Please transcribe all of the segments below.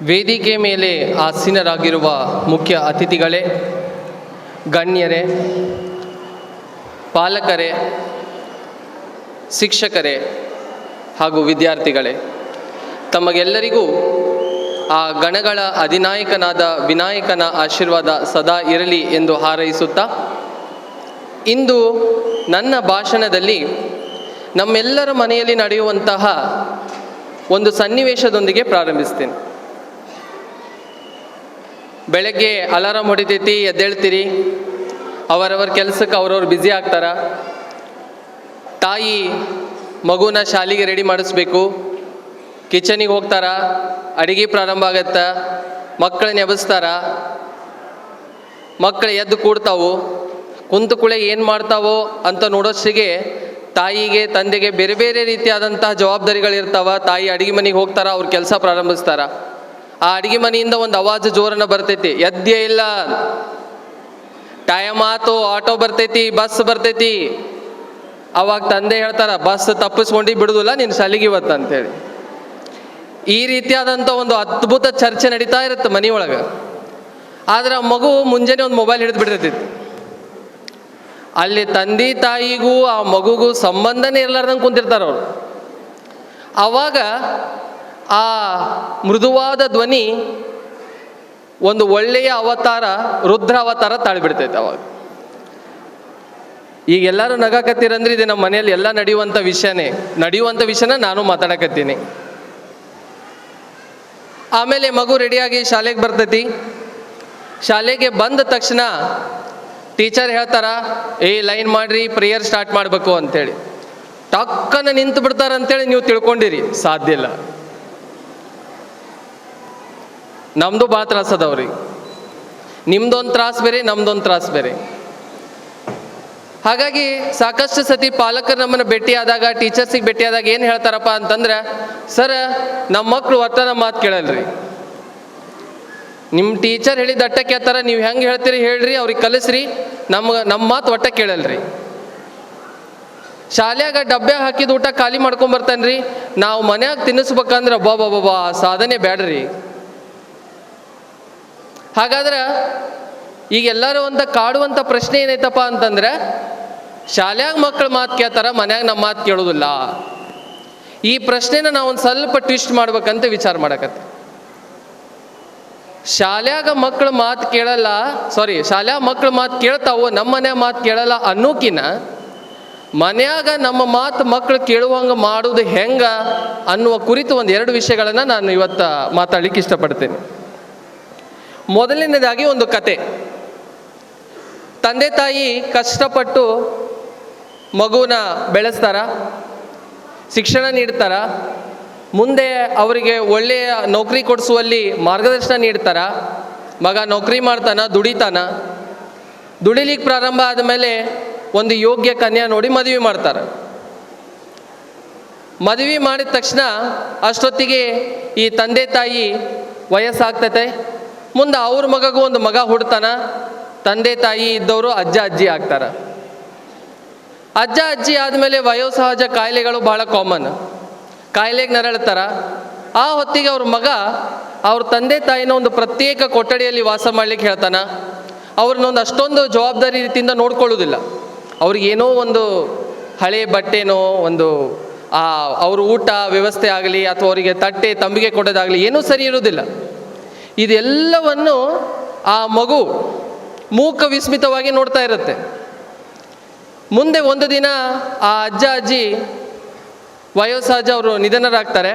ವೇದಿಕೆ ಮೇಲೆ ಆಸೀನರಾಗಿರುವ ಮುಖ್ಯ ಅತಿಥಿಗಳೇ, ಗಣ್ಯರೇ, ಪಾಲಕರೇ, ಶಿಕ್ಷಕರೇ ಹಾಗೂ ವಿದ್ಯಾರ್ಥಿಗಳೇ, ತಮಗೆಲ್ಲರಿಗೂ ಆ ಗಣಗಳ ಅಧಿನಾಯಕನಾದ ವಿನಾಯಕನ ಆಶೀರ್ವಾದ ಸದಾ ಇರಲಿ ಎಂದು ಹಾರೈಸುತ್ತಾ, ಇಂದು ನನ್ನ ಭಾಷಣದಲ್ಲಿ ನಮ್ಮೆಲ್ಲರ ಮನೆಯಲ್ಲಿ ನಡೆಯುವಂತಹ ಒಂದು ಸನ್ನಿವೇಶದೊಂದಿಗೆ ಪ್ರಾರಂಭಿಸ್ತೇನೆ. ಬೆಳಗ್ಗೆ ಅಲಾರಾಮ್ ಹೊಡಿತೈತಿ, ಎದ್ದೇಳ್ತೀರಿ, ಅವರವರ ಕೆಲಸಕ್ಕೆ ಅವ್ರವ್ರು ಬ್ಯುಸಿ ಆಗ್ತಾರ. ತಾಯಿ ಮಗುನ ಶಾಲೆಗೆ ರೆಡಿ ಮಾಡಿಸ್ಬೇಕು, ಕಿಚನಿಗೆ ಹೋಗ್ತಾರ, ಅಡುಗೆ ಪ್ರಾರಂಭ ಆಗತ್ತೆ, ಮಕ್ಕಳನ್ನ ಎಬ್ಬಿಸ್ತಾರ. ಮಕ್ಕಳು ಎದ್ದು ಕೂಡ್ತಾವು, ಕುಂತು ಕುಳೆ ಏನು ಮಾಡ್ತಾವೋ ಅಂತ ನೋಡೋಷ್ಟಿಗೆ ತಾಯಿಗೆ ತಂದೆಗೆ ಬೇರೆ ಬೇರೆ ರೀತಿಯಾದಂತಹ ಜವಾಬ್ದಾರಿಗಳಿರ್ತಾವ. ತಾಯಿ ಅಡುಗೆ ಮನೆಗೆ ಹೋಗ್ತಾರ, ಅವ್ರ ಕೆಲಸ ಪ್ರಾರಂಭಿಸ್ತಾರ. ಆ ಅಡುಗೆ ಮನೆಯಿಂದ ಒಂದು ಆವಾಜ್ ಜೋರನ್ನ ಬರ್ತೈತಿ, ಎದ್ದೇ ಇಲ್ಲ, ಟೈಮ್ ಆತು, ಆಟೋ ಬರ್ತೈತಿ, ಬಸ್ ಬರ್ತೈತಿ. ಅವಾಗ ತಂದೆ ಹೇಳ್ತಾರ, ಬಸ್ ತಪ್ಪಿಸ್ಕೊಂಡು ಬಿಡುದಿಲ್ಲ ನಿನ್ನ ಶಾಲೆಗೆ ಇವತ್ತು ಅಂತೇಳಿ. ಈ ರೀತಿಯಾದಂಥ ಒಂದು ಅದ್ಭುತ ಚರ್ಚೆ ನಡೀತಾ ಇರುತ್ತೆ ಮನೆಯೊಳಗೆ. ಆದ್ರೆ ಆ ಮಗು ಮುಂಜಾನೆ ಒಂದು ಮೊಬೈಲ್ ಹಿಡಿದು ಬಿಡ್ತೈತಿ. ಅಲ್ಲಿ ತಂದೆ ತಾಯಿಗೂ ಆ ಮಗುಗೂ ಸಂಬಂಧನೇ ಇರ್ಲಾರ್ದಂಗೆ ಕುಂತಿರ್ತಾರೆ ಅವರು. ಆವಾಗ ಆ ಮೃದುವಾದ ಧ್ವನಿ ಒಂದು ಒಳ್ಳೆಯ ಅವತಾರ, ರುದ್ರ ಅವತಾರ ತಾಳ್ಬಿಡ್ತೈತೆ. ಅವಾಗ ಈಗ ಎಲ್ಲರೂ ನಗಾಕತ್ತೀರಂದ್ರೆ ಇದು ನಮ್ಮ ಮನೆಯಲ್ಲಿ ಎಲ್ಲ ನಡೆಯುವಂಥ ವಿಷಯನ ನಾನು ಮಾತಾಡಕತ್ತೀನಿ. ಆಮೇಲೆ ಮಗು ರೆಡಿಯಾಗಿ ಶಾಲೆಗೆ ಬರ್ತೈತಿ. ಶಾಲೆಗೆ ಬಂದ ತಕ್ಷಣ ಟೀಚರ್ ಹೇಳ್ತಾರ, ಲೈನ್ ಮಾಡ್ರಿ, ಪ್ರೇಯರ್ ಸ್ಟಾರ್ಟ್ ಮಾಡಬೇಕು ಅಂತೇಳಿ. ಟಕ್ಕನ ನಿಂತು ಬಿಡ್ತಾರಂತೇಳಿ ನೀವು ತಿಳ್ಕೊಂಡಿರಿ, ಸಾಧ್ಯ ಇಲ್ಲ. ನಮ್ಮದು ಭಾಳ ತ್ರಾಸ ಅದಾವ್ರಿ. ನಿಮ್ದೊಂದು ತ್ರಾಸ ಬೇರೆ, ನಮ್ದೊಂದು ತ್ರಾಸ ಬೇರೆ. ಹಾಗಾಗಿ ಸಾಕಷ್ಟು ಸತಿ ಪಾಲಕರು ನಮ್ಮನ್ನು ಭೇಟಿಯಾದಾಗ, ಟೀಚರ್ಸಿಗೆ ಭೇಟಿಯಾದಾಗ ಏನು ಹೇಳ್ತಾರಪ್ಪ ಅಂತಂದ್ರೆ, ಸರ್ ನಮ್ಮ ಮಕ್ಕಳು ಒಟ್ಟ ನಮ್ಮ ಮಾತು ಕೇಳಲ್ರಿ. ನಿಮ್ಮ ಟೀಚರ್ ಹೇಳಿದ ಅಟ್ಟ ಕೇಳ್ತಾರ, ನೀವು ಹೆಂಗೆ ಹೇಳ್ತೀರಿ ಹೇಳ್ರಿ, ಅವ್ರಿಗೆ ಕಲಿಸ್ರಿ, ನಮ್ಮ ಮಾತು ಒಟ್ಟ ಕೇಳಲ್ರಿ. ಶಾಲ್ಯಾಗ ಡಬ್ಬೆ ಹಾಕಿದ ಊಟ ಖಾಲಿ ಮಾಡ್ಕೊಂಬರ್ತಾನ್ರಿ, ನಾವು ಮನ್ಯಾಗ ತಿನ್ನಿಸ್ಬೇಕಂದ್ರೆ ಬಾಬಾ ಸಾಧನೆ ಬ್ಯಾಡ್ರಿ. ಹಾಗಾದ್ರೆ ಈಗ ಎಲ್ಲರೂ ಅಂತ ಕಾಡುವಂಥ ಪ್ರಶ್ನೆ ಏನೈತಪ್ಪ ಅಂತಂದ್ರೆ, ಶಾಲ್ಯಾಗ ಮಕ್ಕಳು ಮಾತು ಕೇಳ್ತಾರ, ಮನ್ಯಾಗ ನಮ್ಮ ಮಾತು ಕೇಳೋದಿಲ್ಲ. ಈ ಪ್ರಶ್ನೆನ ನಾವು ಒಂದು ಸ್ವಲ್ಪ ಟ್ವಿಸ್ಟ್ ಮಾಡ್ಬೇಕಂತ ವಿಚಾರ ಮಾಡಕತ್ತೆ. ಶಾಲ್ಯಾಗ ಮಕ್ಕಳು ಮಾತು ಕೇಳಲ್ಲ, ಶಾಲ್ಯಾಗ ಮಕ್ಕಳು ಮಾತು ಕೇಳ್ತಾವು, ನಮ್ಮ ಮನ್ಯಾಗ ಮಾತು ಕೇಳಲ್ಲ ಅನ್ನೋಕಿನ ಮನ್ಯಾಗ ನಮ್ಮ ಮಾತು ಮಕ್ಕಳು ಕೇಳುವಂಗೆ ಮಾಡೋದು ಹೆಂಗ ಅನ್ನುವ ಕುರಿತು ಒಂದು 2 ವಿಷಯಗಳನ್ನು ನಾನು ಇವತ್ತು ಮಾತಾಡ್ಲಿಕ್ಕೆ ಇಷ್ಟಪಡ್ತೇನೆ. ಮೊದಲನೇದಾಗಿ ಒಂದು ಕತೆ. ತಂದೆ ತಾಯಿ ಕಷ್ಟಪಟ್ಟು ಮಗುನ ಬೆಳೆಸ್ತಾರ, ಶಿಕ್ಷಣ ನೀಡ್ತಾರ, ಮುಂದೆ ಅವರಿಗೆ ಒಳ್ಳೆಯ ನೌಕರಿ ಕೊಡಿಸುವಲ್ಲಿ ಮಾರ್ಗದರ್ಶನ ನೀಡ್ತಾರ. ಮಗ ನೌಕರಿ ಮಾಡ್ತಾನ, ದುಡಿಲಿಕ್ಕೆ ಪ್ರಾರಂಭ ಆದಮೇಲೆ ಒಂದು ಯೋಗ್ಯ ಕನ್ಯಾ ನೋಡಿ ಮದುವೆ ಮಾಡ್ತಾರೆ. ಮದುವೆ ಮಾಡಿದ ತಕ್ಷಣ ಅಷ್ಟೊತ್ತಿಗೆ ಈ ತಂದೆ ತಾಯಿ ವಯಸ್ಸಾಗ್ತೈತೆ. ಮುಂದೆ ಅವ್ರ ಮಗಗೂ ಒಂದು ಮಗ ಹುಡ್ತಾನ. ತಂದೆ ತಾಯಿ ಇದ್ದವರು ಅಜ್ಜ ಅಜ್ಜಿ ಆಗ್ತಾರೆ. ಅಜ್ಜ ಅಜ್ಜಿ ಆದಮೇಲೆ ವಯೋಸಹಜ ಕಾಯಿಲೆಗಳು ಭಾಳ ಕಾಮನ್. ಕಾಯಿಲೆಗೆ ನರಳ್ತಾರ. ಆ ಹೊತ್ತಿಗೆ ಅವ್ರ ಮಗ ಅವ್ರ ತಂದೆ ತಾಯಿನ ಒಂದು ಪ್ರತ್ಯೇಕ ಕೊಠಡಿಯಲ್ಲಿ ವಾಸ ಮಾಡ್ಲಿಕ್ಕೆ ಹೇಳ್ತಾನ. ಅವ್ರನ್ನೊಂದು ಅಷ್ಟೊಂದು ಜವಾಬ್ದಾರಿ ರೀತಿಯಿಂದ ನೋಡ್ಕೊಳ್ಳೋದಿಲ್ಲ. ಅವ್ರಿಗೇನೋ ಒಂದು ಹಳೆ ಬಟ್ಟೆನೋ, ಒಂದು ಅವ್ರ ಊಟ ವ್ಯವಸ್ಥೆ ಆಗಲಿ ಅಥವಾ ಅವರಿಗೆ ತಟ್ಟೆ ತಂಬಿಗೆ ಕೊಡೋದಾಗಲಿ ಏನೂ ಸರಿ ಇರೋದಿಲ್ಲ. ಇದೆಲ್ಲವನ್ನು ಆ ಮಗು ಮೂಕ ವಿಸ್ಮಿತವಾಗಿ ನೋಡ್ತಾ ಇರುತ್ತೆ. ಮುಂದೆ ಒಂದು ದಿನ ಆ ಅಜ್ಜ ಅಜ್ಜಿ ವಯೋಸಹಜ ಅವರು ನಿಧನರಾಗ್ತಾರೆ.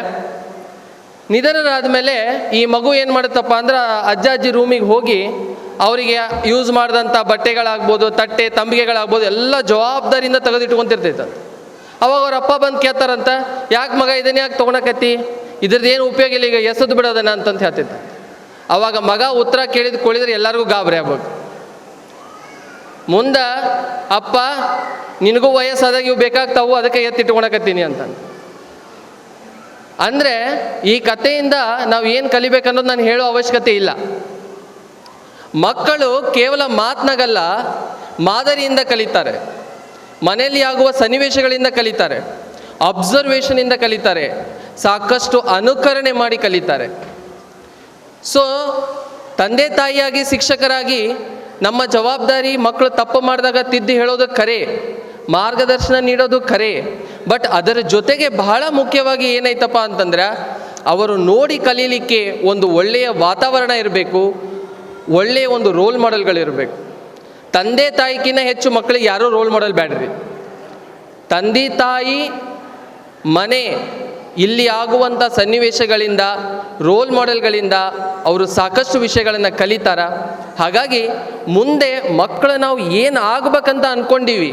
ನಿಧನರಾದ ಮೇಲೆ ಈ ಮಗು ಏನು ಮಾಡುತ್ತಪ್ಪ ಅಂದ್ರೆ, ಅಜ್ಜ ಅಜ್ಜಿ ರೂಮಿಗೆ ಹೋಗಿ ಅವರಿಗೆ ಯೂಸ್ ಮಾಡಿದಂಥ ಬಟ್ಟೆಗಳಾಗ್ಬೋದು, ತಟ್ಟೆ ತಂಬಿಗೆಗಳಾಗ್ಬೋದು, ಎಲ್ಲ ಜವಾಬ್ದಾರಿಯಿಂದ ತೆಗೆದಿಟ್ಕೊತಿರ್ತೈತೆ. ಅವಾಗ ಅವ್ರ ಅಪ್ಪ ಬಂದು ಕೇಳ್ತಾರಂತ, ಯಾಕೆ ಮಗ ಇದನ್ನ ಯಾಕೆ ತೊಗೊಳಕತ್ತಿ, ಇದ್ರದ್ದು ಏನು ಉಪಯೋಗ ಇಲ್ಲ, ಈಗ ಎಸೆದು ಬಿಡೋದನ್ನ ಅಂತಂತ ಹೇಳ್ತಿದ್ದ. ಅವಾಗ ಮಗ ಉತ್ತರ ಕೇಳಿದ್ರೆ ಎಲ್ಲರಿಗೂ ಗಾಬರಿ ಆಗ್ಬೇಕು. ಮುಂದೆ ಅಪ್ಪ, ನಿನಗೂ ವಯಸ್ಸಾದಾಗ ಇವು ಬೇಕಾಗ್ತಾವು, ಅದಕ್ಕೆ ಎತ್ತಿಟ್ಕೊಳಕತ್ತೀನಿ ಅಂತ. ಅಂದರೆ ಈ ಕಥೆಯಿಂದ ನಾವು ಏನು ಕಲಿಬೇಕನ್ನೋದು ನಾನು ಹೇಳೋ ಅವಶ್ಯಕತೆ ಇಲ್ಲ. ಮಕ್ಕಳು ಕೇವಲ ಮಾತನಾಗಲ್ಲ, ಮಾದರಿಯಿಂದ ಕಲಿತಾರೆ. ಮನೆಯಲ್ಲಿ ಆಗುವ ಸನ್ನಿವೇಶಗಳಿಂದ ಕಲಿತಾರೆ, ಅಬ್ಸರ್ವೇಷನಿಂದ ಕಲಿತಾರೆ, ಸಾಕಷ್ಟು ಅನುಕರಣೆ ಮಾಡಿ ಕಲಿತಾರೆ. ಸೊ ತಂದೆ ತಾಯಿಯಾಗಿ ಶಿಕ್ಷಕರಾಗಿ ನಮ್ಮ ಜವಾಬ್ದಾರಿ ಮಕ್ಕಳು ತಪ್ಪು ಮಾಡಿದಾಗ ತಿದ್ದಿ ಹೇಳೋದು ಖರೆ, ಮಾರ್ಗದರ್ಶನ ನೀಡೋದು ಖರೆ. ಬಟ್ ಅದರ ಜೊತೆಗೆ ಬಹಳ ಮುಖ್ಯವಾಗಿ ಏನೈತಪ್ಪ ಅಂತಂದ್ರೆ ಅವರು ನೋಡಿ ಕಲೀಲಿಕ್ಕೆ ಒಂದು ಒಳ್ಳೆಯ ವಾತಾವರಣ ಇರಬೇಕು, ಒಳ್ಳೆಯ ಒಂದು ರೋಲ್ ಮಾಡೆಲ್ಗಳಿರಬೇಕು. ತಂದೆ ತಾಯಿಗಿಂತ ಹೆಚ್ಚು ಮಕ್ಕಳಿಗೆ ಯಾರೂ ರೋಲ್ ಮಾಡೆಲ್ ಬೇಡ್ರಿ. ತಂದೆ ತಾಯಿ ಮನೆ ಇಲ್ಲಿ ಆಗುವಂಥ ಸನ್ನಿವೇಶಗಳಿಂದ ರೋಲ್ ಮಾಡೆಲ್ಗಳಿಂದ ಅವರು ಸಾಕಷ್ಟು ವಿಷಯಗಳನ್ನು ಕಲಿತಾರ. ಹಾಗಾಗಿ ಮುಂದೆ ಮಕ್ಕಳು ನಾವು ಏನು ಆಗ್ಬೇಕಂತ ಅಂದ್ಕೊಂಡೀವಿ,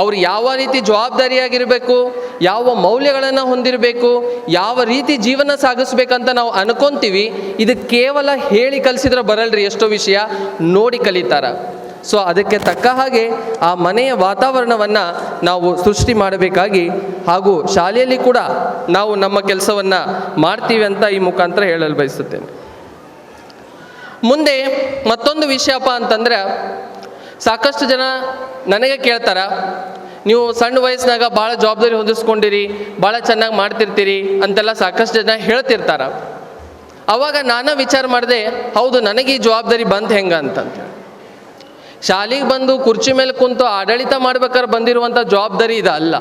ಅವ್ರು ಯಾವ ರೀತಿ ಜವಾಬ್ದಾರಿಯಾಗಿರಬೇಕು, ಯಾವ ಮೌಲ್ಯಗಳನ್ನು ಹೊಂದಿರಬೇಕು, ಯಾವ ರೀತಿ ಜೀವನ ಸಾಗಿಸ್ಬೇಕಂತ ನಾವು ಅನ್ಕೊಂತೀವಿ, ಇದು ಕೇವಲ ಹೇಳಿ ಕಲಿಸಿದ್ರೆ ಬರಲ್ರಿ, ಎಷ್ಟೋ ವಿಷಯ ನೋಡಿ ಕಲಿತಾರ. ಸೊ ಅದಕ್ಕೆ ತಕ್ಕ ಹಾಗೆ ಆ ಮನೆಯ ವಾತಾವರಣವನ್ನು ನಾವು ಸೃಷ್ಟಿ ಮಾಡಬೇಕಾಗಿ ಹಾಗೂ ಶಾಲೆಯಲ್ಲಿ ಕೂಡ ನಾವು ನಮ್ಮ ಕೆಲಸವನ್ನು ಮಾಡ್ತೀವಿ ಅಂತ ಈ ಮುಖಾಂತರ ಹೇಳಲು ಬಯಸುತ್ತೇನೆ. ಮುಂದೆ ಮತ್ತೊಂದು ವಿಷಯಪ್ಪ ಅಂತಂದ್ರೆ, ಸಾಕಷ್ಟು ಜನ ನನಗೆ ಕೇಳ್ತಾರ, ನೀವು ಸಣ್ಣ ವಯಸ್ಸಿನಾಗ ಭಾಳ ಜವಾಬ್ದಾರಿ ಹೊಂದಿಸ್ಕೊಂಡಿರಿ, ಭಾಳ ಚೆನ್ನಾಗಿ ಮಾಡ್ತಿರ್ತೀರಿ ಅಂತೆಲ್ಲ ಸಾಕಷ್ಟು ಜನ ಹೇಳ್ತಿರ್ತಾರ. ಅವಾಗ ನಾನು ವಿಚಾರ ಮಾಡಿದೆ, ಹೌದು ನನಗೆ ಈ ಜವಾಬ್ದಾರಿ ಬಂತು ಹೆಂಗೆ ಅಂತಂತ. ಶಾಲೆಗೆ ಬಂದು ಕುರ್ಚಿ ಮೇಲೆ ಕುಂತು ಆಡಳಿತ ಮಾಡ್ಬೇಕಾದ್ರೆ ಬಂದಿರುವಂಥ ಜವಾಬ್ದಾರಿ ಇದು ಅಲ್ಲ.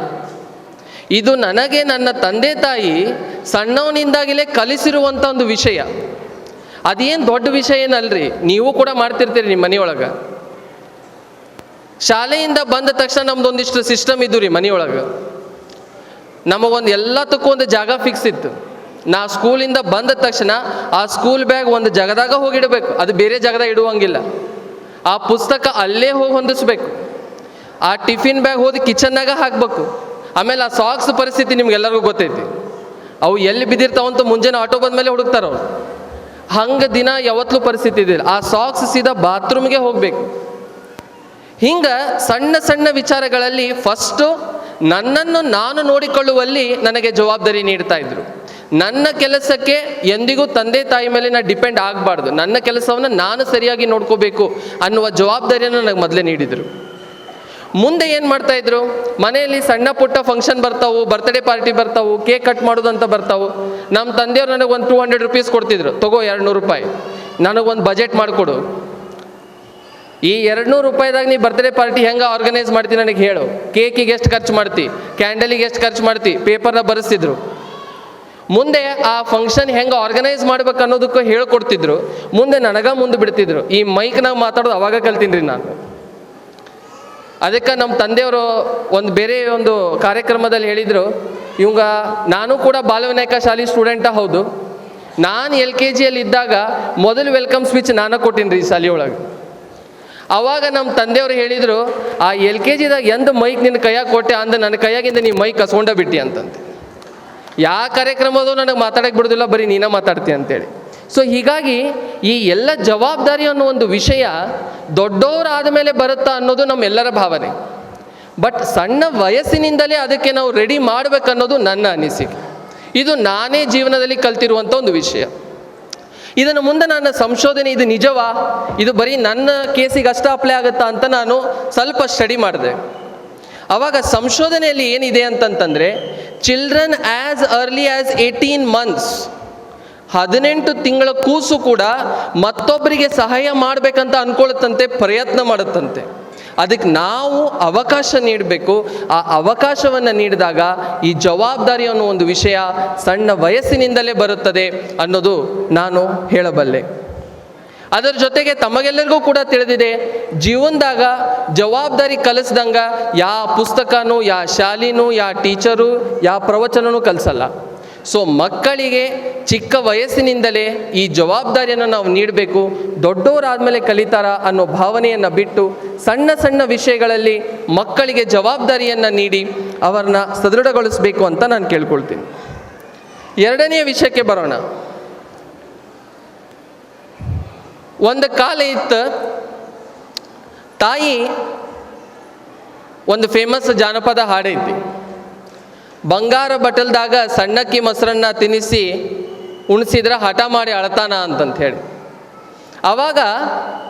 ಇದು ನನಗೆ ನನ್ನ ತಂದೆ ತಾಯಿ ಸಣ್ಣವನಿಂದಾಗಲೇ ಕಲಿಸಿರುವಂಥ ಒಂದು ವಿಷಯ. ಅದೇನು ದೊಡ್ಡ ವಿಷಯ ಏನಲ್ರಿ, ನೀವು ಕೂಡ ಮಾಡ್ತಿರ್ತೀರಿ ನಿಮ್ಮ ಮನೆಯೊಳಗೆ. ಶಾಲೆಯಿಂದ ಬಂದ ತಕ್ಷಣ ನಮ್ದು ಒಂದಿಷ್ಟು ಸಿಸ್ಟಮ್ ಇದ್ದು ರೀ ಮನೆಯೊಳಗೆ. ನಮಗೊಂದು ಎಲ್ಲದಕ್ಕೂ ಒಂದು ಜಾಗ ಫಿಕ್ಸ್ ಇತ್ತು. ನಾ ಸ್ಕೂಲಿಂದ ಬಂದ ತಕ್ಷಣ ಆ ಸ್ಕೂಲ್ ಬ್ಯಾಗ್ ಒಂದು ಜಾಗದಾಗ ಹೋಗಿಡಬೇಕು, ಅದು ಬೇರೆ ಜಾಗದಾಗ ಇಡುವಂಗಿಲ್ಲ. ಆ ಪುಸ್ತಕ ಅಲ್ಲೇ ಹೋಗಿ ಹೊಂದಿಸ್ಬೇಕು. ಆ ಟಿಫಿನ್ ಬ್ಯಾಗ್ ಹೋಗಿ ಕಿಚನ್ನಾಗ ಹಾಕಬೇಕು. ಆಮೇಲೆ ಆ ಸಾಕ್ಸ್ ಪರಿಸ್ಥಿತಿ ನಿಮ್ಗೆಲ್ಲರಿಗೂ ಗೊತ್ತೈತಿ, ಅವು ಎಲ್ಲಿ ಬಿದ್ದಿರ್ತಾವಂತ ಮುಂಜಾನೆ ಆಟೋ ಬಂದಮೇಲೆ ಹುಡುಕ್ತಾರ ಅವ್ರು. ಹಂಗೆ ದಿನ ಯಾವತ್ತೂ ಪರಿಸ್ಥಿತಿ ಇದಿಲ್ಲ. ಆ ಸಾಕ್ಸ್ ಸೀದಾ ಬಾತ್ರೂಮ್ಗೆ ಹೋಗಬೇಕು. ಹಿಂಗೆ ಸಣ್ಣ ಸಣ್ಣ ವಿಚಾರಗಳಲ್ಲಿ ಫಸ್ಟು ನನ್ನನ್ನು ನಾನು ನೋಡಿಕೊಳ್ಳುವಲ್ಲಿ ನನಗೆ ಜವಾಬ್ದಾರಿ ನೀಡ್ತಾ ಇದ್ರು. ನನ್ನ ಕೆಲಸಕ್ಕೆ ಎಂದಿಗೂ ತಂದೆ ತಾಯಿ ಮೇಲೆ ನಾನು ಡಿಪೆಂಡ್ ಆಗಬಾರ್ದು, ನನ್ನ ಕೆಲಸವನ್ನು ನಾನು ಸರಿಯಾಗಿ ನೋಡ್ಕೋಬೇಕು ಅನ್ನುವ ಜವಾಬ್ದಾರಿಯನ್ನು ನನಗೆ ಮೊದಲೇ ನೀಡಿದರು. ಮುಂದೆ ಏನು ಮಾಡ್ತಾಯಿದ್ರು, ಮನೆಯಲ್ಲಿ ಸಣ್ಣ ಪುಟ್ಟ ಫಂಕ್ಷನ್ ಬರ್ತಾವು, ಬರ್ತ್ಡೇ ಪಾರ್ಟಿ ಬರ್ತಾವು, ಕೇಕ್ ಕಟ್ ಮಾಡೋದಂತ ಬರ್ತಾವು. ನಮ್ಮ ತಂದೆಯವ್ರು ನನಗೆ ಒಂದು 200 ರೂಪೀಸ್ ಕೊಡ್ತಿದ್ರು, ತಗೋ 200 ರೂಪಾಯಿ, ನನಗೊಂದು ಬಜೆಟ್ ಮಾಡಿಕೊಡು. ಈ 200 ರೂಪಾಯಿದಾಗ ನೀ ಬರ್ತ್ಡೇ ಪಾರ್ಟಿ ಹೆಂಗೆ ಆರ್ಗನೈಸ್ ಮಾಡ್ತೀನಿ ನನಗೆ ಹೇಳು. ಕೇಕಿಗೆ ಎಷ್ಟು ಖರ್ಚು ಮಾಡ್ತಿ, ಕ್ಯಾಂಡಲಿಗೆ ಎಷ್ಟು ಖರ್ಚು ಮಾಡ್ತಿ, ಪೇಪರ್ನ ಬರೆಸ್ತಿದ್ರು. ಮುಂದೆ ಆ ಫಂಕ್ಷನ್ ಹೆಂಗೆ ಆರ್ಗನೈಸ್ ಮಾಡ್ಬೇಕು ಅನ್ನೋದಕ್ಕೂ ಹೇಳ್ಕೊಡ್ತಿದ್ರು. ಮುಂದೆ ನನಗೆ ಮುಂದೆ ಬಿಡ್ತಿದ್ರು. ಈ ಮೈಕ್ನಾಗ ಮಾತಾಡೋದು ಅವಾಗ ಕಲ್ತೀನಿ ರೀ ನಾನು. ಅದಕ್ಕೆ ನಮ್ಮ ತಂದೆಯವರು ಒಂದು ಬೇರೆ ಒಂದು ಕಾರ್ಯಕ್ರಮದಲ್ಲಿ ಹೇಳಿದರು, ಇವಾಗ ನಾನು ಕೂಡ ಬಾಲವಿನಾಯಕ ಶಾಲೆ ಸ್ಟೂಡೆಂಟ ಹೌದು. ನಾನು LKGಯಲ್ಲಿ ಇದ್ದಾಗ ಮೊದಲು ವೆಲ್ಕಮ್ ಸ್ಪೀಚ್ ನಾನು ಕೊಟ್ಟಿನಿ ರೀ ಶಾಲೆಯೊಳಗೆ. ಆವಾಗ ನಮ್ಮ ತಂದೆಯವರು ಹೇಳಿದರು, ಆ LKGದಾಗ ಎಂದು ಮೈಕ್ ನಿನ್ನ ಕೈಯಾಗ ಕೊಟ್ಟೆ ಅಂದ ನನ್ನ ಕೈಯಾಗಿಂದ ನೀ ಮೈಕ್ ಕಸ್ಕೊಂಡ ಬಿಟ್ಟಿ ಅಂತಂತೆ. ಯಾವ ಕಾರ್ಯಕ್ರಮದು ನನಗೆ ಮಾತಾಡಕ್ಕೆ ಬಿಡೋದಿಲ್ಲ, ಬರೀ ನೀನ ಮಾತಾಡ್ತಿ ಅಂತೇಳಿ. ಸೊ ಹೀಗಾಗಿ ಈ ಎಲ್ಲ ಜವಾಬ್ದಾರಿ ಅನ್ನೋ ಒಂದು ವಿಷಯ ದೊಡ್ಡವರಾದ ಮೇಲೆ ಬರುತ್ತಾ ಅನ್ನೋದು ನಮ್ಮೆಲ್ಲರ ಭಾವನೆ. ಬಟ್ ಸಣ್ಣ ವಯಸ್ಸಿನಿಂದಲೇ ಅದಕ್ಕೆ ನಾವು ರೆಡಿ ಮಾಡಬೇಕನ್ನೋದು ನನ್ನ ಅನಿಸಿಕೆ. ಇದು ನಾನೇ ಜೀವನದಲ್ಲಿ ಕಲ್ತಿರುವಂಥ ಒಂದು ವಿಷಯ. ಇದನ್ನು ಮುಂದೆ ನನ್ನ ಸಂಶೋಧನೆ, ಇದು ನಿಜವಾ, ಇದು ಬರೀ ನನ್ನ ಕೇಸಿಗೆ ಅಷ್ಟೇ ಅಪ್ಲೈ ಆಗುತ್ತಾ ಅಂತ ನಾನು ಸ್ವಲ್ಪ ಸ್ಟಡಿ ಮಾಡಿದೆ. ಆವಾಗ ಸಂಶೋಧನೆಯಲ್ಲಿ ಏನಿದೆ ಅಂತಂತಂದರೆ, children as early as 18 months, 18 ತಿಂಗಳ ಕೂಸು ಕೂಡ ಮತ್ತೊಬ್ಬರಿಗೆ ಸಹಾಯ ಮಾಡಬೇಕಂತ ಅಂದ್ಕೊಳ್ಳುತ್ತಂತೆ, ಪ್ರಯತ್ನ ಮಾಡುತ್ತಂತೆ. ಅದಕ್ಕೆ ನಾವು ಅವಕಾಶ ನೀಡಬೇಕು. ಆ ಅವಕಾಶವನ್ನು ನೀಡಿದಾಗ ಈ ಜವಾಬ್ದಾರಿ ಅನ್ನೋ ಒಂದು ವಿಷಯ ಸಣ್ಣ ವಯಸ್ಸಿನಿಂದಲೇ ಬರುತ್ತದೆ ಅನ್ನೋದು ನಾನು ಹೇಳಬಲ್ಲೆ. ಅದರ ಜೊತೆಗೆ ತಮಗೆಲ್ಲರಿಗೂ ಕೂಡ ತಿಳಿದಿದೆ, ಜೀವನದಾಗ ಜವಾಬ್ದಾರಿ ಕಲಿಸ್ದಂಗ ಯಾವ ಪುಸ್ತಕನೂ, ಯಾವ ಶಾಲೆನೂ, ಯಾವ ಟೀಚರು, ಯಾವ ಪ್ರವಚನನೂ ಕಲಿಸಲ್ಲ. ಸೊ ಮಕ್ಕಳಿಗೆ ಚಿಕ್ಕ ವಯಸ್ಸಿನಿಂದಲೇ ಈ ಜವಾಬ್ದಾರಿಯನ್ನು ನಾವು ನೀಡಬೇಕು. ದೊಡ್ಡವರಾದಮೇಲೆ ಕಲಿತಾರ ಅನ್ನೋ ಭಾವನೆಯನ್ನು ಬಿಟ್ಟು ಸಣ್ಣ ಸಣ್ಣ ವಿಷಯಗಳಲ್ಲಿ ಮಕ್ಕಳಿಗೆ ಜವಾಬ್ದಾರಿಯನ್ನು ನೀಡಿ ಅವರನ್ನ ಸದೃಢಗೊಳಿಸಬೇಕು ಅಂತ ನಾನು ಕೇಳ್ಕೊಳ್ತೀನಿ. ಎರಡನೆಯ ವಿಷಯಕ್ಕೆ ಬರೋಣ. ಒಂದು ಕಾಲ ಇತ್ತು, ತಾಯಿ ಒಂದು ಫೇಮಸ್ ಜಾನಪದ ಹಾಡೈತಿ, ಬಂಗಾರ ಬಟಲ್ದಾಗ ಸಣ್ಣಕ್ಕಿ ಮೊಸರನ್ನ ತಿನ್ನಿಸಿ ಉಣಿಸಿದ್ರೆ ಹಠ ಮಾಡಿ ಅಳ್ತಾನ ಅಂತಂತ ಹೇಳಿ. ಆವಾಗ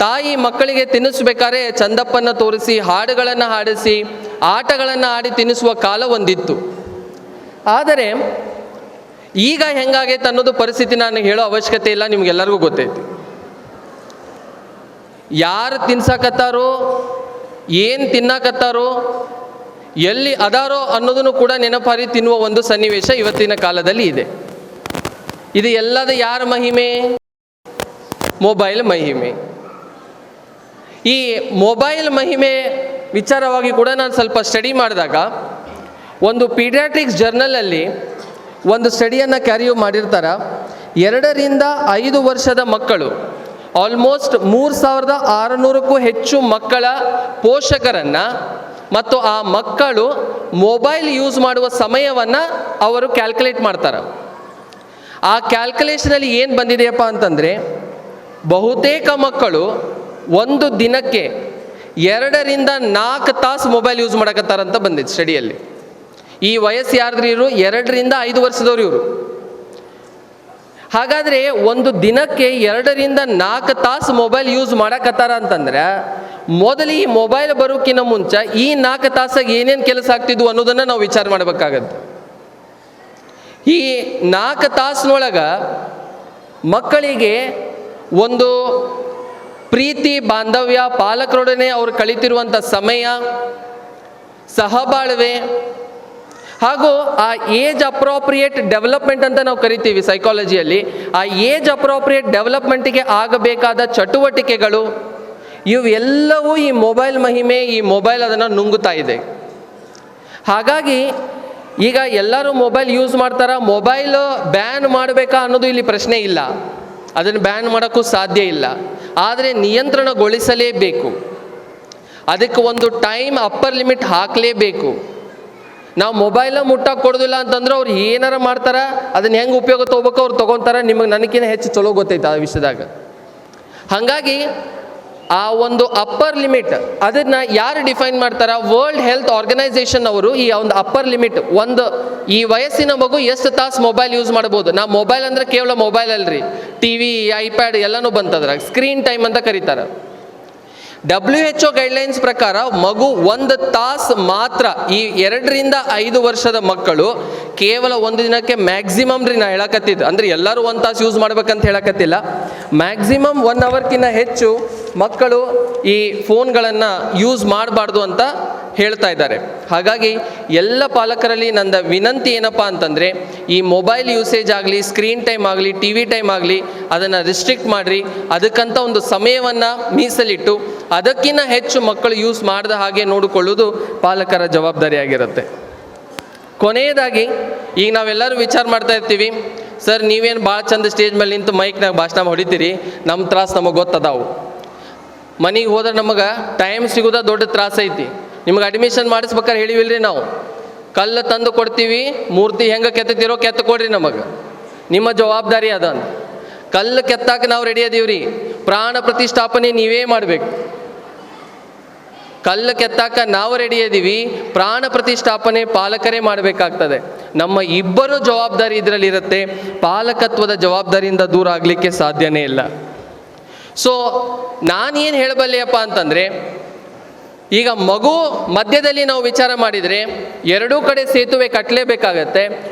ತಾಯಿ ಮಕ್ಕಳಿಗೆ ತಿನ್ನಿಸ್ಬೇಕಾದ್ರೆ ಚಂದಪ್ಪನ ತೋರಿಸಿ, ಹಾಡುಗಳನ್ನು ಹಾಡಿಸಿ, ಆಟಗಳನ್ನು ಆಡಿ ತಿನ್ನಿಸುವ ಕಾಲ ಒಂದಿತ್ತು. ಆದರೆ ಈಗ ಹೆಂಗಾಗೈತೆ ಅನ್ನೋದು ಪರಿಸ್ಥಿತಿ ನಾನು ಹೇಳೋ ಅವಶ್ಯಕತೆ ಇಲ್ಲ, ನಿಮ್ಗೆಲ್ಲರಿಗೂ ಗೊತ್ತೈತಿ. ಯಾರು ತಿನ್ಸಕತ್ತಾರೋ, ಏನು ತಿನ್ನಕತ್ತಾರೋ, ಎಲ್ಲಿ ಅದಾರೋ ಅನ್ನೋದನ್ನು ಕೂಡ ನೆನಪಾರಿ ತಿನ್ನುವ ಒಂದು ಸನ್ನಿವೇಶ ಇವತ್ತಿನ ಕಾಲದಲ್ಲಿ ಇದೆ. ಇದು ಎಲ್ಲದ ಯಾರ ಮಹಿಮೆ? ಮೊಬೈಲ್ ಮಹಿಮೆ. ಈ ಮೊಬೈಲ್ ಮಹಿಮೆ ವಿಚಾರವಾಗಿ ಕೂಡ ನಾನು ಸ್ವಲ್ಪ ಸ್ಟಡಿ ಮಾಡಿದಾಗ ಒಂದು ಪೀಡಿಯಾಟ್ರಿಕ್ಸ್ ಜರ್ನಲಲ್ಲಿ ಒಂದು ಸ್ಟಡಿಯನ್ನು ಕ್ಯಾರಿ ಮಾಡಿರ್ತಾರೆ. 2 ರಿಂದ 5 ವರ್ಷದ ಮಕ್ಕಳು, ಆಲ್ಮೋಸ್ಟ್ 3600ಕ್ಕೂ ಹೆಚ್ಚು ಮಕ್ಕಳ ಪೋಷಕರನ್ನು ಮತ್ತು ಆ ಮಕ್ಕಳು ಮೊಬೈಲ್ ಯೂಸ್ ಮಾಡುವ ಸಮಯವನ್ನು ಅವರು ಕ್ಯಾಲ್ಕುಲೇಟ್ ಮಾಡ್ತಾರೆ. ಆ ಕ್ಯಾಲ್ಕುಲೇಷನಲ್ಲಿ ಏನು ಬಂದಿದೆಯಪ್ಪ ಅಂತಂದರೆ, ಬಹುತೇಕ ಮಕ್ಕಳು ಒಂದು ದಿನಕ್ಕೆ 2 ರಿಂದ 4 ತಾಸು ಮೊಬೈಲ್ ಯೂಸ್ ಮಾಡಕತ್ತಾರಂತ ಬಂದಿದೆ ಸ್ಟಡಿಯಲ್ಲಿ. ಈ ವಯಸ್ಸು ಯಾರ್ದ್ರಿ? ಇವರು 2 ರಿಂದ 5 ವರ್ಷದವ್ರು ಇವರು. ಹಾಗಾದರೆ ಒಂದು ದಿನಕ್ಕೆ 2 ರಿಂದ 4 ತಾಸು ಮೊಬೈಲ್ ಯೂಸ್ ಮಾಡಕತ್ತಾರ ಅಂತಂದ್ರೆ, ಮೊದಲು ಈ ಮೊಬೈಲ್ ಬರೋಕ್ಕಿಂತ ಮುಂಚೆ ಈ 4 ತಾಸಾಗ ಏನೇನು ಕೆಲಸ ಆಗ್ತಿದ್ವು ಅನ್ನೋದನ್ನು ನಾವು ವಿಚಾರ ಮಾಡಬೇಕಾಗತ್ತೆ. ಈ 4 ತಾಸಿನೊಳಗೆ ಮಕ್ಕಳಿಗೆ ಒಂದು ಪ್ರೀತಿ ಬಾಂಧವ್ಯ, ಪಾಲಕರೊಡನೆ ಅವರು ಕಳೀತಿರುವಂಥ ಸಮಯ, ಸಹಬಾಳ್ವೆ, ಹಾಗೂ ಆ ಏಜ್ ಅಪ್ರೋಪ್ರಿಯೇಟ್ ಡೆವಲಪ್ಮೆಂಟ್ ಅಂತ ನಾವು ಕರಿತೀವಿ ಸೈಕಾಲಜಿಯಲ್ಲಿ, ಆ ಏಜ್ ಅಪ್ರೋಪ್ರಿಯೇಟ್ ಡೆವಲಪ್ಮೆಂಟಿಗೆ ಆಗಬೇಕಾದ ಚಟುವಟಿಕೆಗಳು, ಇವೆಲ್ಲವೂ ಈ ಮೊಬೈಲ್ ಮಹಿಮೆ, ಈ ಮೊಬೈಲ್ ಅದನ್ನು ನುಂಗುತ್ತಾ ಇದೆ. ಹಾಗಾಗಿ ಈಗ ಎಲ್ಲರೂ ಮೊಬೈಲ್ ಯೂಸ್ ಮಾಡ್ತಾರೆ. ಮೊಬೈಲ್ ಬ್ಯಾನ್ ಮಾಡಬೇಕಾ ಅನ್ನೋದು ಇಲ್ಲಿ ಪ್ರಶ್ನೆ ಇಲ್ಲ, ಅದನ್ನು ಬ್ಯಾನ್ ಮಾಡೋಕ್ಕೂ ಸಾಧ್ಯ ಇಲ್ಲ. ಆದರೆ ನಿಯಂತ್ರಣಗೊಳಿಸಲೇಬೇಕು. ಅದಕ್ಕೆ ಒಂದು ಟೈಮ್ ಅಪ್ಪರ್ ಲಿಮಿಟ್ ಹಾಕಲೇಬೇಕು. ನಾವು ಮೊಬೈಲ ಮುಟ್ಟಕ್ಕೆ ಕೊಡೋದಿಲ್ಲ ಅಂತಂದ್ರೆ ಅವ್ರು ಏನಾರ ಮಾಡ್ತಾರೆ, ಅದನ್ನು ಹೆಂಗೆ ಉಪಯೋಗ ತೊಗೋಬೇಕು ಅವ್ರು ತೊಗೊತಾರೆ. ನಿಮಗೆ ನನಗಿಂತ ಹೆಚ್ಚು ಚಲೋ ಗೊತ್ತೈತೆ ಆ ವಿಷಯದಾಗ. ಹಾಗಾಗಿ ಆ ಒಂದು ಅಪ್ಪರ್ ಲಿಮಿಟ್ ಅದನ್ನು ಯಾರು ಡಿಫೈನ್ ಮಾಡ್ತಾರೆ? ವರ್ಲ್ಡ್ ಹೆಲ್ತ್ ಆರ್ಗನೈಸೇಷನ್ ಅವರು ಈ ಒಂದು ಅಪ್ಪರ್ ಲಿಮಿಟ್, ಒಂದು ಈ ವಯಸ್ಸಿನ ಮಗು ಎಷ್ಟು ತಾಸು ಮೊಬೈಲ್ ಯೂಸ್ ಮಾಡ್ಬೋದು. ನಾವು ಮೊಬೈಲ್ ಅಂದರೆ ಕೇವಲ ಮೊಬೈಲ್ ಅಲ್ರಿ, TV, iPad ಎಲ್ಲನೂ ಬಂತದ್ರಾಗ. ಸ್ಕ್ರೀನ್ ಟೈಮ್ ಅಂತ ಕರೀತಾರೆ. WHO ಗೈಡ್ಲೈನ್ಸ್ ಪ್ರಕಾರ ಮಗು 1 ತಾಸು ಮಾತ್ರ, ಈ 2 ರಿಂದ 5 ವರ್ಷದ ಮಕ್ಕಳು ಕೇವಲ ಒಂದು ದಿನಕ್ಕೆ ಮ್ಯಾಕ್ಸಿಮಮ್ ರೀ, ನಾ ಹೇಳಕತ್ತಿದ್ದು ಅಂದರೆ ಎಲ್ಲರೂ 1 ತಾಸು ಯೂಸ್ ಮಾಡ್ಬೇಕಂತ ಹೇಳಕತ್ತಿಲ್ಲ, ಮ್ಯಾಕ್ಸಿಮಮ್ 1 ಅವರ್ಕಿಂತ ಹೆಚ್ಚು ಮಕ್ಕಳು ಈ ಫೋನ್ಗಳನ್ನು ಯೂಸ್ ಮಾಡಬಾರ್ದು ಅಂತ ಹೇಳ್ತಾ ಇದ್ದಾರೆ. ಹಾಗಾಗಿ ಎಲ್ಲ ಪಾಲಕರಲ್ಲಿ ನನ್ನ ವಿನಂತಿ ಏನಪ್ಪ ಅಂತಂದರೆ, ಈ ಮೊಬೈಲ್ ಯೂಸೇಜ್ ಆಗಲಿ, ಸ್ಕ್ರೀನ್ ಟೈಮ್ ಆಗಲಿ, TV ಟೈಮ್ ಆಗಲಿ, ಅದನ್ನು ರಿಸ್ಟ್ರಿಕ್ಟ್ ಮಾಡಿರಿ. ಅದಕ್ಕಂತ ಒಂದು ಸಮಯವನ್ನು ಮೀಸಲಿಟ್ಟು ಅದಕ್ಕಿಂತ ಹೆಚ್ಚು ಮಕ್ಕಳು ಯೂಸ್ ಮಾಡದ ಹಾಗೆ ನೋಡಿಕೊಳ್ಳೋದು ಪಾಲಕರ ಜವಾಬ್ದಾರಿಯಾಗಿರುತ್ತೆ. ಕೊನೆಯದಾಗಿ ಈಗ ನಾವೆಲ್ಲರೂ ವಿಚಾರ ಮಾಡ್ತಾ ಇರ್ತೀವಿ, ಸರ್ ನೀವೇನು ಭಾಳ ಚಂದ ಸ್ಟೇಜ್ ಮೇಲೆ ನಿಂತು ಮೈಕ್ನಾಗ ಭಾಷಣ ಹೊಡಿತೀರಿ, ನಮ್ಮ ತ್ರಾಸು ನಮಗೆ ಗೊತ್ತದಾವು. ಮನೆಗೆ ಹೋದ್ರೆ ನಮಗೆ ಟೈಮ್ ಸಿಗೋದ ದೊಡ್ಡ ತ್ರಾಸ ಐತಿ. ನಿಮಗೆ ಅಡ್ಮಿಷನ್ ಮಾಡಿಸ್ಬೇಕಾದ್ರೆ ಹೇಳಿವಿಲ್ರಿ, ನಾವು ಕಲ್ಲು ತಂದು ಕೊಡ್ತೀವಿ, ಮೂರ್ತಿ ಹೆಂಗೆ ಕೆತ್ತತಿರೋ ಕೆತ್ತ ಕೊಡ್ರಿ, ನಮಗೆ ನಿಮ್ಮ ಜವಾಬ್ದಾರಿ ಅದ. ಕಲ್ಲು ಕೆತ್ತಾಕ ನಾವು ರೆಡಿ ಅದೀವ್ರಿ, ಪ್ರಾಣ ಪ್ರತಿಷ್ಠಾಪನೆ ನೀವೇ ಮಾಡಬೇಕು. ಕಲ್ಲು ಕೆತ್ತಾಕ ನಾವು ರೆಡಿ ಅದೀವಿ, ಪ್ರಾಣ ಪ್ರತಿಷ್ಠಾಪನೆ ಪಾಲಕರೇ ಮಾಡಬೇಕಾಗ್ತದೆ. ನಮ್ಮ ಇಬ್ಬರು ಜವಾಬ್ದಾರಿ ಇದರಲ್ಲಿರುತ್ತೆ. ಪಾಲಕತ್ವದ ಜವಾಬ್ದಾರಿಯಿಂದ ದೂರ ಆಗಲಿಕ್ಕೆ ಸಾಧ್ಯನೇ ಇಲ್ಲ. ಸೊ ನಾನೇನು ಹೇಳಬಲ್ಲೆಯಪ್ಪ ಅಂತಂದರೆ, ಈಗ ಮಗು ಮಧ್ಯದಲ್ಲಿ ನಾವು ವಿಚಾರ ಮಾಡಿದರೆ 2 ಕಡೆ ಸೇತುವೆ ಕಟ್ಟಲೇಬೇಕಾಗತ್ತೆ.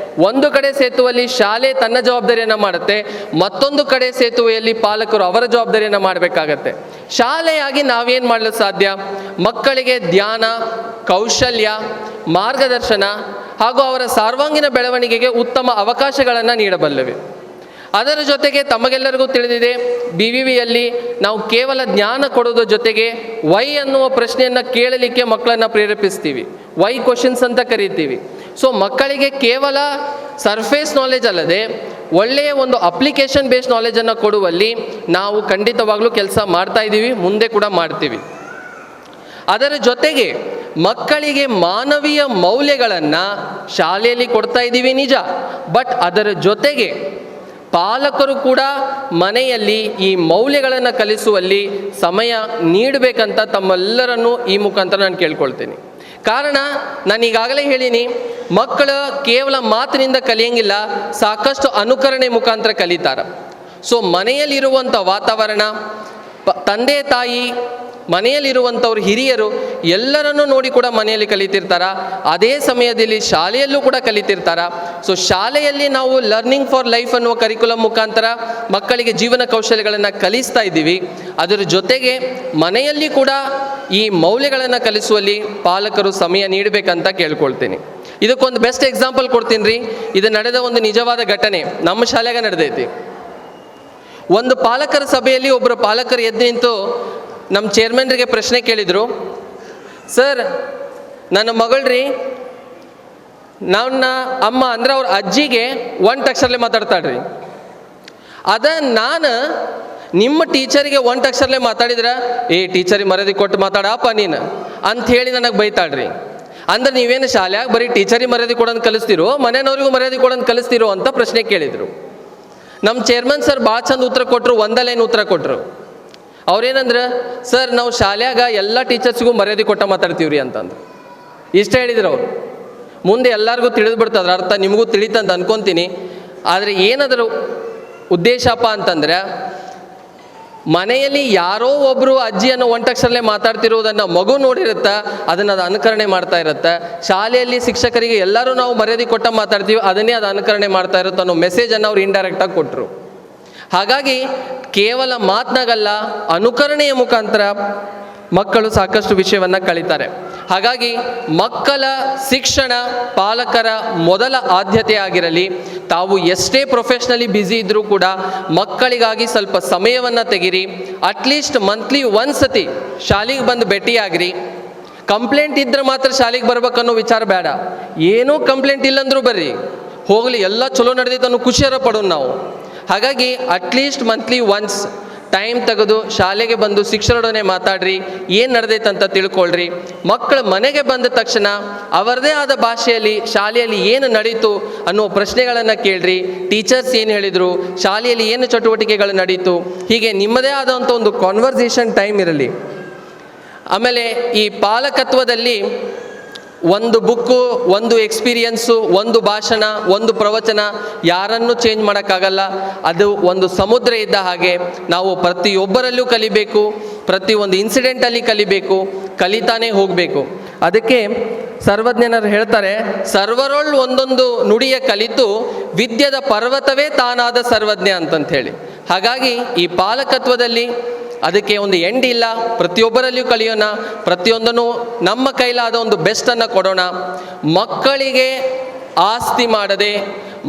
ಒಂದು ಕಡೆ ಸೇತುವೆಯಲ್ಲಿ ಶಾಲೆ ತನ್ನ ಜವಾಬ್ದಾರಿಯನ್ನು ಮಾಡುತ್ತೆ, ಮತ್ತೊಂದು ಕಡೆ ಸೇತುವೆಯಲ್ಲಿ ಪಾಲಕರು ಅವರ ಜವಾಬ್ದಾರಿಯನ್ನು ಮಾಡಬೇಕಾಗತ್ತೆ. ಶಾಲೆಯಾಗಿ ನಾವೇನು ಮಾಡಲು ಸಾಧ್ಯ? ಮಕ್ಕಳಿಗೆ ಧ್ಯಾನ, ಕೌಶಲ್ಯ, ಮಾರ್ಗದರ್ಶನ ಹಾಗೂ ಅವರ ಸರ್ವಾಂಗೀಣ ಬೆಳವಣಿಗೆಗೆ ಉತ್ತಮ ಅವಕಾಶಗಳನ್ನು ನೀಡಬಲ್ಲವೆ. ಅದರ ಜೊತೆಗೆ ತಮಗೆಲ್ಲರಿಗೂ ತಿಳಿದಿದೆ, BVVಯಲ್ಲಿ ನಾವು ಕೇವಲ ಜ್ಞಾನ ಕೊಡೋದ್ರ ಜೊತೆಗೆ ವೈ ಅನ್ನುವ ಪ್ರಶ್ನೆಯನ್ನು ಕೇಳಲಿಕ್ಕೆ ಮಕ್ಕಳನ್ನು ಪ್ರೇರೇಪಿಸ್ತೀವಿ. ವೈ ಕ್ವಶನ್ಸ್ ಅಂತ ಕರಿತೀವಿ. ಸೊ ಮಕ್ಕಳಿಗೆ ಕೇವಲ ಸರ್ಫೇಸ್ ನಾಲೆಜ್ ಅಲ್ಲದೆ ಒಳ್ಳೆಯ ಒಂದು ಅಪ್ಲಿಕೇಶನ್ ಬೇಸ್ಡ್ ನಾಲೆಜನ್ನು ಕೊಡುವಲ್ಲಿ ನಾವು ಖಂಡಿತವಾಗ್ಲೂ ಕೆಲಸ ಮಾಡ್ತಾ ಇದ್ದೀವಿ, ಮುಂದೆ ಕೂಡ ಮಾಡ್ತೀವಿ. ಅದರ ಜೊತೆಗೆ ಮಕ್ಕಳಿಗೆ ಮಾನವೀಯ ಮೌಲ್ಯಗಳನ್ನು ಶಾಲೆಯಲ್ಲಿ ಕೊಡ್ತಾ ಇದ್ದೀವಿ ನಿಜ, ಬಟ್ ಅದರ ಜೊತೆಗೆ ಪಾಲಕರು ಕೂಡ ಮನೆಯಲ್ಲಿ ಈ ಮೌಲ್ಯಗಳನ್ನು ಕಲಿಸುವಲ್ಲಿ ಸಮಯ ನೀಡಬೇಕಂತ ತಮ್ಮೆಲ್ಲರನ್ನು ಈ ಮುಖಾಂತರ ನಾನು ಕೇಳ್ಕೊಳ್ತೀನಿ. ಕಾರಣ ನಾನು ಈಗಾಗಲೇ ಹೇಳೀನಿ, ಮಕ್ಕಳು ಕೇವಲ ಮಾತಿನಿಂದ ಕಲಿಯಂಗಿಲ್ಲ, ಸಾಕಷ್ಟು ಅನುಕರಣೆ ಮುಖಾಂತರ ಕಲಿತಾರೆ. ಸೊ ಮನೆಯಲ್ಲಿರುವಂಥ ವಾತಾವರಣ, ತಂದೆ ತಾಯಿ ಮನೆಯಲ್ಲಿರುವಂಥವ್ರು ಹಿರಿಯರು ಎಲ್ಲರನ್ನೂ ನೋಡಿ ಕೂಡ ಮನೆಯಲ್ಲಿ ಕಲಿತಿರ್ತಾರ, ಅದೇ ಸಮಯದಲ್ಲಿ ಶಾಲೆಯಲ್ಲೂ ಕೂಡ ಕಲಿತಿರ್ತಾರ. ಸೊ ಶಾಲೆಯಲ್ಲಿ ನಾವು ಲರ್ನಿಂಗ್ ಫಾರ್ ಲೈಫ್ ಅನ್ನುವ ಕರಿಕ್ಯುಲಮ್ ಮುಖಾಂತರ ಮಕ್ಕಳಿಗೆ ಜೀವನ ಕೌಶಲ್ಯಗಳನ್ನು ಕಲಿಸ್ತಾ ಇದ್ದೀವಿ. ಅದರ ಜೊತೆಗೆ ಮನೆಯಲ್ಲಿ ಕೂಡ ಈ ಮೌಲ್ಯಗಳನ್ನು ಕಲಿಸುವಲ್ಲಿ ಪಾಲಕರು ಸಮಯ ನೀಡಬೇಕಂತ ಕೇಳ್ಕೊಳ್ತೀನಿ. ಇದಕ್ಕೊಂದು ಬೆಸ್ಟ್ ಎಕ್ಸಾಂಪಲ್ ಕೊಡ್ತೀನಿ ರೀ. ಇದು ನಡೆದ ಒಂದು ನಿಜವಾದ ಘಟನೆ ನಮ್ಮ ಶಾಲೆಗೆ ನಡೆದೈತಿ. ಒಂದು ಪಾಲಕರ ಸಭೆಯಲ್ಲಿ ಒಬ್ಬರು ಪಾಲಕರು ಎದ್ದು ನಿಂತು ನಮ್ಮ ಚೇರ್ಮನ್ರಿಗೆ ಪ್ರಶ್ನೆ ಕೇಳಿದರು. ಸರ್, ನನ್ನ ಮಗಳ್ರಿ ನನ್ನ ಅಮ್ಮ ಅಂದ್ರೆ ಅವ್ರ ಅಜ್ಜಿಗೆ ಒಂಟು ಅಕ್ಷರಲೆ ಮಾತಾಡ್ತಾಳ್ರಿ. ಅದ ನಾನು ನಿಮ್ಮ ಟೀಚರಿಗೆ ಒಂಟು ಅಕ್ಷರಲೆ ಮಾತಾಡಿದ್ರೆ ಟೀಚರಿಗೆ ಮರ್ಯಾದೆ ಕೊಟ್ಟು ಮಾತಾಡಪ್ಪ ನೀನು ಅಂತ ಹೇಳಿ ನನಗೆ ಬೈತಾಳ್ರಿ. ಅಂದ್ರೆ ನೀವೇನು ಶಾಲ್ಯಾಗ ಬರೀ ಟೀಚರಿಗೆ ಮರ್ಯಾದೆ ಕೊಡೋದು ಕಲಿಸ್ತಿರೋ, ಮನೆಯವ್ರಿಗೂ ಮರ್ಯಾದೆ ಕೊಡೋದು ಕಲಿಸ್ತಿರೋ ಅಂತ ಪ್ರಶ್ನೆ ಕೇಳಿದರು. ನಮ್ಮ ಚೇರ್ಮನ್ ಸರ್ ಭಾಳ ಚಂದ ಉತ್ತರ ಕೊಟ್ಟರು, ಒಂದೇ ಲೈನ್ ಉತ್ತರ ಕೊಟ್ಟರು. ಅವ್ರೇನಂದ್ರೆ, ಸರ್ ನಾವು ಶಾಲ್ಯಾಗ ಎಲ್ಲ ಟೀಚರ್ಸ್ಗೂ ಮರ್ಯಾದೆ ಕೊಟ್ಟ ಮಾತಾಡ್ತೀವ್ರಿ ಅಂತಂದು ಇಷ್ಟ ಹೇಳಿದ್ರು ಅವರು. ಮುಂದೆ ಎಲ್ಲರಿಗೂ ತಿಳಿದು ಬಿಡ್ತದ್ರ ಅರ್ಥ, ನಿಮಗೂ ತಿಳಿತಂತ ಅನ್ಕೊತೀನಿ. ಆದರೆ ಏನಾದರೂ ಉದ್ದೇಶಪ್ಪ ಅಂತಂದ್ರೆ, ಮನೆಯಲ್ಲಿ ಯಾರೋ ಒಬ್ಬರು ಅಜ್ಜಿಯನ್ನು ಒಂಟಕ್ಷರಲ್ಲೇ ಮಾತಾಡ್ತಿರೋದನ್ನು ಮಗು ನೋಡಿರುತ್ತೆ, ಅದನ್ನು ಅದು ಅನುಕರಣೆ ಮಾಡ್ತಾ ಇರುತ್ತೆ. ಶಾಲೆಯಲ್ಲಿ ಶಿಕ್ಷಕರಿಗೆ ಎಲ್ಲರೂ ನಾವು ಮರ್ಯಾದೆ ಕೊಟ್ಟ ಮಾತಾಡ್ತೀವಿ, ಅದನ್ನೇ ಅದು ಅನುಕರಣೆ ಮಾಡ್ತಾ ಇರುತ್ತೆ ಅನ್ನೋ ಮೆಸೇಜನ್ನು ಅವ್ರು ಇಂಡೈರೆಕ್ಟಾಗಿ ಕೊಟ್ಟರು. ಹಾಗಾಗಿ ಕೇವಲ ಮಾತನಾಗಲ್ಲ, ಅನುಕರಣೆಯ ಮುಖಾಂತರ ಮಕ್ಕಳು ಸಾಕಷ್ಟು ವಿಷಯವನ್ನು ಕಲಿತಾರೆ. ಹಾಗಾಗಿ ಮಕ್ಕಳ ಶಿಕ್ಷಣ ಪಾಲಕರ ಮೊದಲ ಆದ್ಯತೆ ಆಗಿರಲಿ. ತಾವು ಎಷ್ಟೇ ಪ್ರೊಫೆಷ್ನಲಿ ಬ್ಯುಸಿ ಇದ್ದರೂ ಕೂಡ ಮಕ್ಕಳಿಗಾಗಿ ಸ್ವಲ್ಪ ಸಮಯವನ್ನು ತೆಗಿರಿ. ಅಟ್ಲೀಸ್ಟ್ ಮಂತ್ಲಿ ಒಂದು ಸತಿ ಶಾಲೆಗೆ ಬಂದು ಭೇಟಿಯಾಗ್ರಿ. ಕಂಪ್ಲೇಂಟ್ ಇದ್ದರೆ ಮಾತ್ರ ಶಾಲೆಗೆ ಬರ್ಬೇಕನ್ನೋ ವಿಚಾರ ಬೇಡ. ಏನೂ ಕಂಪ್ಲೇಂಟ್ ಇಲ್ಲಂದ್ರೂ ಬರ್ರಿ, ಹೋಗಲಿ ಎಲ್ಲ ಚಲೋ ನಡೆದೈತೆ ಅನ್ನೋ ಖುಷಿಯಾರ ಪಡೋಣ ನಾವು. ಹಾಗಾಗಿ ಅಟ್ಲೀಸ್ಟ್ ಮಂತ್ಲಿ ಒನ್ಸ್ ಟೈಮ್ ತೆಗೆದು ಶಾಲೆಗೆ ಬಂದು ಶಿಕ್ಷಕರೊಡನೆ ಮಾತಾಡ್ರಿ, ಏನು ನಡೆದೈತೆ ಅಂತ ತಿಳ್ಕೊಳ್ರಿ. ಮಕ್ಕಳು ಮನೆಗೆ ಬಂದ ತಕ್ಷಣ ಅವರದೇ ಆದ ಭಾಷೆಯಲ್ಲಿ ಶಾಲೆಯಲ್ಲಿ ಏನು ನಡೀತು ಅನ್ನೋ ಪ್ರಶ್ನೆಗಳನ್ನು ಕೇಳ್ರಿ. ಟೀಚರ್ಸ್ ಏನು ಹೇಳಿದರು, ಶಾಲೆಯಲ್ಲಿ ಏನು ಚಟುವಟಿಕೆಗಳು ನಡೀತು, ಹೀಗೆ ನಿಮ್ಮದೇ ಆದಂಥ ಒಂದು ಕಾನ್ವರ್ಸೇಷನ್ ಟೈಮ್ ಇರಲಿ. ಆಮೇಲೆ ಈ ಪಾಲಕತ್ವದಲ್ಲಿ ಒಂದು ಬುಕ್ಕು, ಒಂದು ಎಕ್ಸ್ಪೀರಿಯನ್ಸು, ಒಂದು ಭಾಷಣ, ಒಂದು ಪ್ರವಚನ ಯಾರನ್ನೂ ಚೇಂಜ್ ಮಾಡೋಕ್ಕಾಗಲ್ಲ. ಅದು ಒಂದು ಸಮುದ್ರ ಇದ್ದ ಹಾಗೆ ನಾವು ಪ್ರತಿಯೊಬ್ಬರಲ್ಲೂ ಕಲಿಬೇಕು, ಪ್ರತಿಯೊಂದು ಇನ್ಸಿಡೆಂಟಲ್ಲಿ ಕಲಿಬೇಕು, ಕಲಿತಾನೇ ಹೋಗಬೇಕು. ಅದಕ್ಕೆ ಸರ್ವಜ್ಞರು ಹೇಳ್ತಾರೆ, ಸರ್ವರೊಳ್ ಒಂದೊಂದು ನುಡಿಯ ಕಲಿತು ವಿದ್ಯದ ಪರ್ವತವೇ ತಾನಾದ ಸರ್ವಜ್ಞ ಅಂತಂತ ಹೇಳಿ. ಹಾಗಾಗಿ ಈ ಪಾಲಕತ್ವದಲ್ಲಿ ಅದಕ್ಕೆ ಒಂದು ಎಂಡ್ ಇಲ್ಲ. ಪ್ರತಿಯೊಬ್ಬರಲ್ಲಿಯೂ ಕಲಿಯೋಣ, ಪ್ರತಿಯೊಂದನ್ನು ನಮ್ಮ ಕೈಲಾದ ಒಂದು ಬೆಸ್ಟನ್ನು ಕೊಡೋಣ. ಮಕ್ಕಳಿಗೆ ಆಸ್ತಿ ಮಾಡದೆ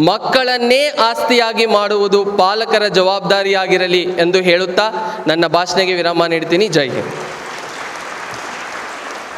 ಮಕ್ಕಳನ್ನೇ ಆಸ್ತಿಯಾಗಿ ಮಾಡುವುದು ಪಾಲಕರ ಜವಾಬ್ದಾರಿಯಾಗಿರಲಿ ಎಂದು ಹೇಳುತ್ತಾ ನನ್ನ ಭಾಷಣೆಗೆ ವಿರಾಮ ನೀಡ್ತೀನಿ. ಜೈ ಹಿಂದ್.